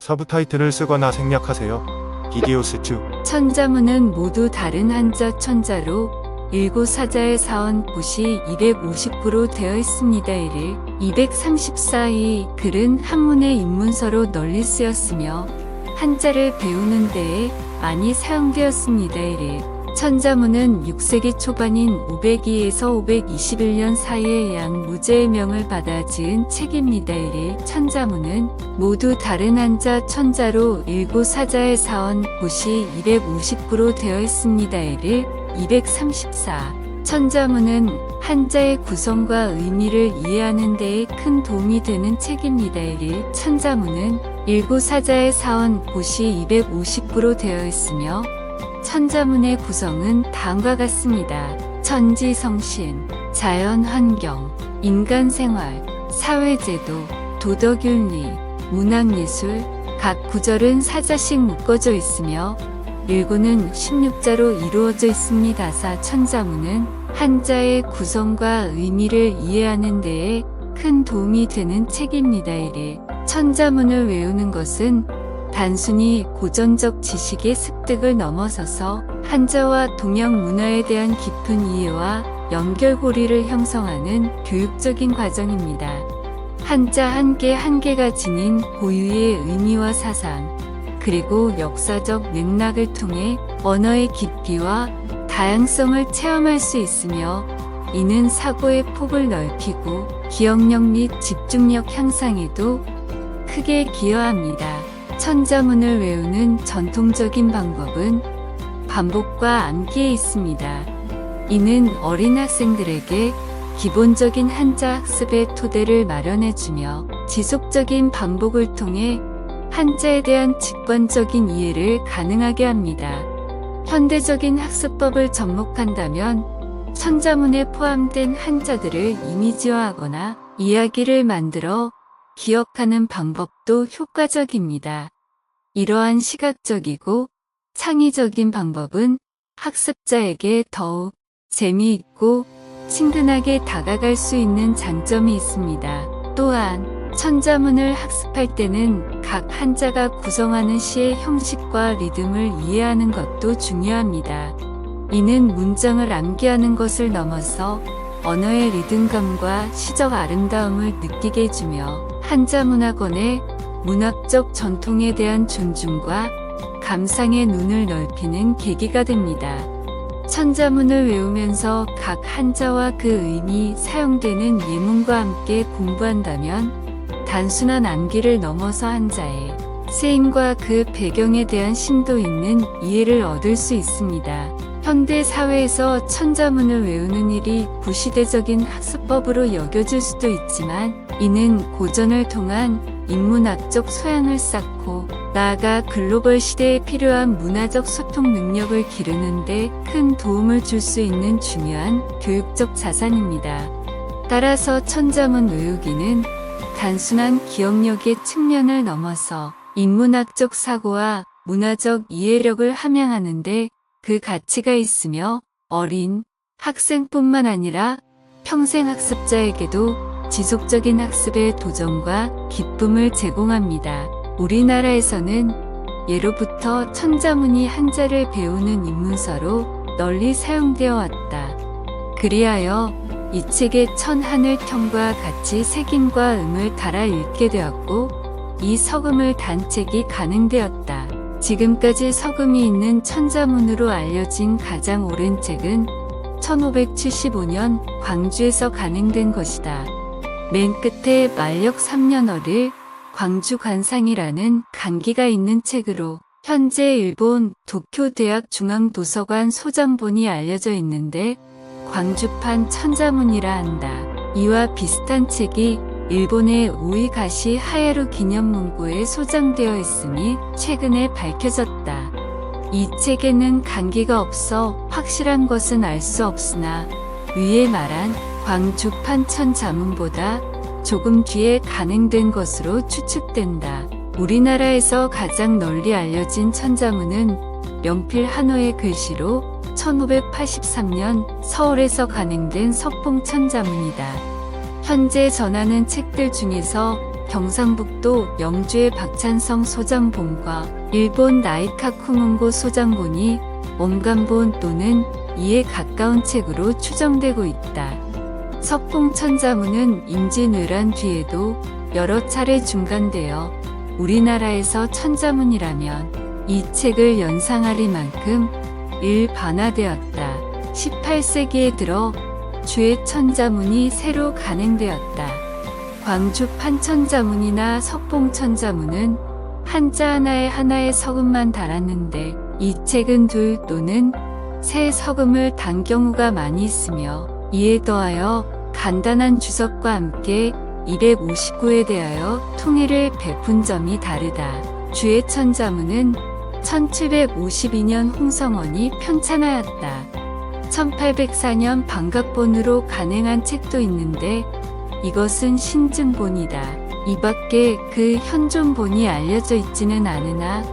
서브타이틀을 쓰거나 생략하세요. 기디오스2. 천자문은 모두 다른 한자 천자로 일고사자의 사원 곳이 250구로 되어 있습니다. 1. 234이 글은 한문의 입문서로 널리 쓰였으며 한자를 배우는 데에 많이 사용되었습니다. 1. 천자문은 6세기 초반인 502에서 521년 사이에 양무제의 명을 받아 지은 책입니다. 1. 천자문은 모두 다른 한자 천자로 일고사자의 사원 곳이 250구로 되어 있습니다. 1. 234. 천자문은 한자의 구성과 의미를 이해하는 데에 큰 도움이 되는 책입니다. 1. 천자문은 일고사자의 사원 곳이 250구로 되어 있으며 천자문의 구성은 다음과 같습니다. 천지성신, 자연환경, 인간생활, 사회제도, 도덕윤리, 문학예술, 각 구절은 사자씩 묶어져 있으며 일구는 16자로 이루어져 있습니다. 4. 천자문은 한자의 구성과 의미를 이해하는 데에 큰 도움이 되는 책입니다. 1. 천자문을 외우는 것은 단순히 고전적 지식의 습득을 넘어서서 한자와 동양 문화에 대한 깊은 이해와 연결고리를 형성하는 교육적인 과정입니다. 한자 한 개 한 개가 지닌 고유의 의미와 사상, 그리고 역사적 맥락을 통해 언어의 깊이와 다양성을 체험할 수 있으며 이는 사고의 폭을 넓히고 기억력 및 집중력 향상에도 크게 기여합니다. 천자문을 외우는 전통적인 방법은 반복과 암기에 있습니다. 이는 어린 학생들에게 기본적인 한자 학습의 토대를 마련해주며 지속적인 반복을 통해 한자에 대한 직관적인 이해를 가능하게 합니다. 현대적인 학습법을 접목한다면 천자문에 포함된 한자들을 이미지화하거나 이야기를 만들어 기억하는 방법도 효과적입니다. 이러한 시각적이고 창의적인 방법은 학습자에게 더욱 재미있고 친근하게 다가갈 수 있는 장점이 있습니다. 또한 천자문을 학습할 때는 각 한자가 구성하는 시의 형식과 리듬을 이해하는 것도 중요합니다. 이는 문장을 암기하는 것을 넘어서 언어의 리듬감과 시적 아름다움을 느끼게 해주며 한자문학원의 문학적 전통에 대한 존중과 감상의 눈을 넓히는 계기가 됩니다. 천자문을 외우면서 각 한자와 그 의미, 사용되는 예문과 함께 공부한다면 단순한 암기를 넘어서 한자의 쓰임과 그 배경에 대한 심도 있는 이해를 얻을 수 있습니다. 현대 사회에서 천자문을 외우는 일이 구시대적인 학습법으로 여겨질 수도 있지만 이는 고전을 통한 인문학적 소양을 쌓고 나아가 글로벌 시대에 필요한 문화적 소통 능력을 기르는 데 큰 도움을 줄 수 있는 중요한 교육적 자산입니다. 따라서 천자문 외우기는 단순한 기억력의 측면을 넘어서 인문학적 사고와 문화적 이해력을 함양하는 데 그 가치가 있으며 어린 학생뿐만 아니라 평생 학습자에게도 지속적인 학습의 도전과 기쁨을 제공합니다. 우리나라에서는 예로부터 천자문이 한자를 배우는 입문서로 널리 사용되어 왔다. 그리하여 이 책에 천하늘평과 같이 색임과 음을 달아 읽게 되었고 이 서금을 단책이 가능되었다. 지금까지 서금이 있는 천자문으로 알려진 가장 오랜 책은 1575년 광주에서 가능된 것이다. 맨 끝에 만력 3년어를 광주관상이라는 간기가 있는 책으로 현재 일본 도쿄대학 중앙도서관 소장본이 알려져 있는데 광주판 천자문이라 한다. 이와 비슷한 책이 일본의 오이가시 하야루 기념문고에 소장되어 있음이 최근에 밝혀졌다. 이 책에는 간기가 없어 확실한 것은 알 수 없으나 위에 말한 광주판 천자문보다 조금 뒤에 간행된 것으로 추측된다. 우리나라에서 가장 널리 알려진 천자문은 연필 한호의 글씨로 1583년 서울에서 간행된 서풍 천자문이다. 현재 전하는 책들 중에서 경상북도 영주의 박찬성 소장본과 일본 나이카쿠문고 소장본이 원간본 또는 이에 가까운 책으로 추정되고 있다. 석봉천자문은 임진왜란 뒤에도 여러 차례 중간되어 우리나라에서 천자문이라면 이 책을 연상하리만큼 일반화되었다. 18세기에 들어 주의 천자문이 새로 간행되었다. 광주 판천자문이나 석봉천자문은 한자 하나에 하나의 서금만 달았는데 이 책은 둘 또는 세 서금을 단 경우가 많이 있으며 이에 더하여 간단한 주석과 함께 259에 대하여 통일을 베푼 점이 다르다. 주의 천자문은 1752년 홍성원이 편찬하였다. 1804년 반각본으로 간행한 책도 있는데 이것은 신증본이다. 이 밖에 그 현존본이 알려져 있지는 않으나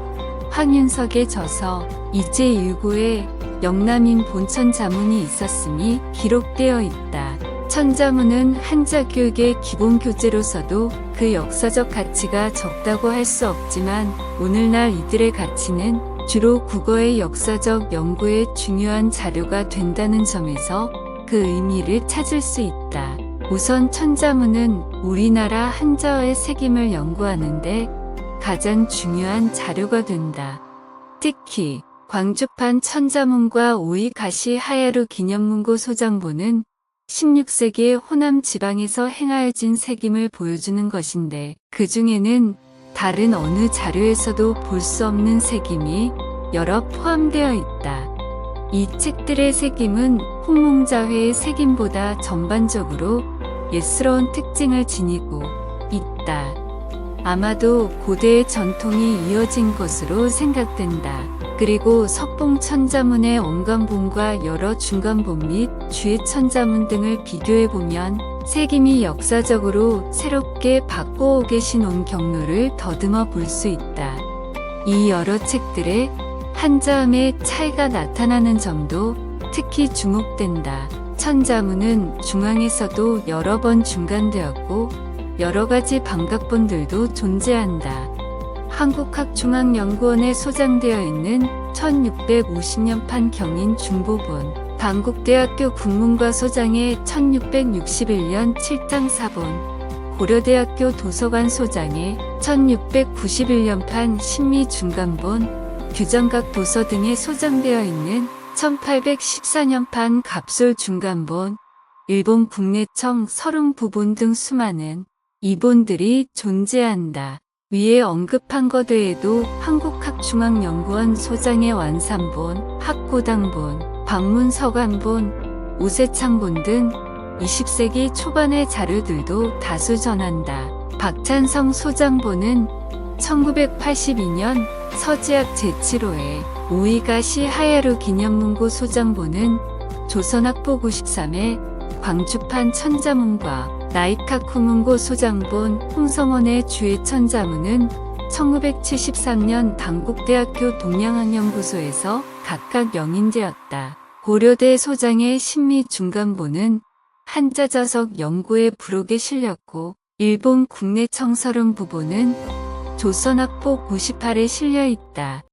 황윤석의 저서 이제1구에 영남인 본천자문이 있었음이 기록되어 있다. 천자문은 한자 교육의 기본 교재로서도 그 역사적 가치가 적다고 할 수 없지만 오늘날 이들의 가치는 주로 국어의 역사적 연구에 중요한 자료가 된다는 점에서 그 의미를 찾을 수 있다. 우선 천자문은 우리나라 한자어의 새김을 연구하는데 가장 중요한 자료가 된다. 특히 광주판 천자문과 오이가시 하야루 기념문고 소장본은 16세기의 호남 지방에서 행하여진 새김을 보여주는 것인데 그 중에는 다른 어느 자료에서도 볼 수 없는 새김이 여러 포함되어 있다. 이 책들의 새김은 홍몽자회의 새김보다 전반적으로 예스러운 특징을 지니고 있다. 아마도 고대의 전통이 이어진 것으로 생각된다. 그리고 석봉천자문의 원간본과 여러 중간본 및 주의천자문 등을 비교해보면 새김이 역사적으로 새롭게 바꿔오 계신 온 경로를 더듬어 볼 수 있다. 이 여러 책들의 한자음의 차이가 나타나는 점도 특히 주목된다. 천자문은 중앙에서도 여러 번 중간되었고 여러 가지 반각본들도 존재한다. 한국학중앙연구원에 소장되어 있는 1650년판 경인 중보본, 단국대학교 국문과 소장의 1661년 7장 4본, 고려대학교 도서관 소장의 1691년판 신미 중간본, 규정각 도서 등에 소장되어 있는 1814년판 갑솔 중간본, 일본 국내청 서릉부본 등 수많은 이본들이 존재한다. 위에 언급한 것 외에도 한국학중앙연구원 소장의 완산본, 학고당본, 방문서관본, 오세창본 등 20세기 초반의 자료들도 다수 전한다. 박찬성 소장본은 1982년 서지학 제7호에 오이가시 하야루 기념문고 소장본은 조선학보 93에 광주판 천자문과 나이카쿠문고 소장본 홍성원의 주의 천자문은 1973년 단국대학교 동양학연구소에서 각각 영인되었다. 고려대 소장의 신미 중간본은 한자 저석 연구에 부록에 실렸고 일본 국내청 서른 부본은 조선학보 98에 실려 있다.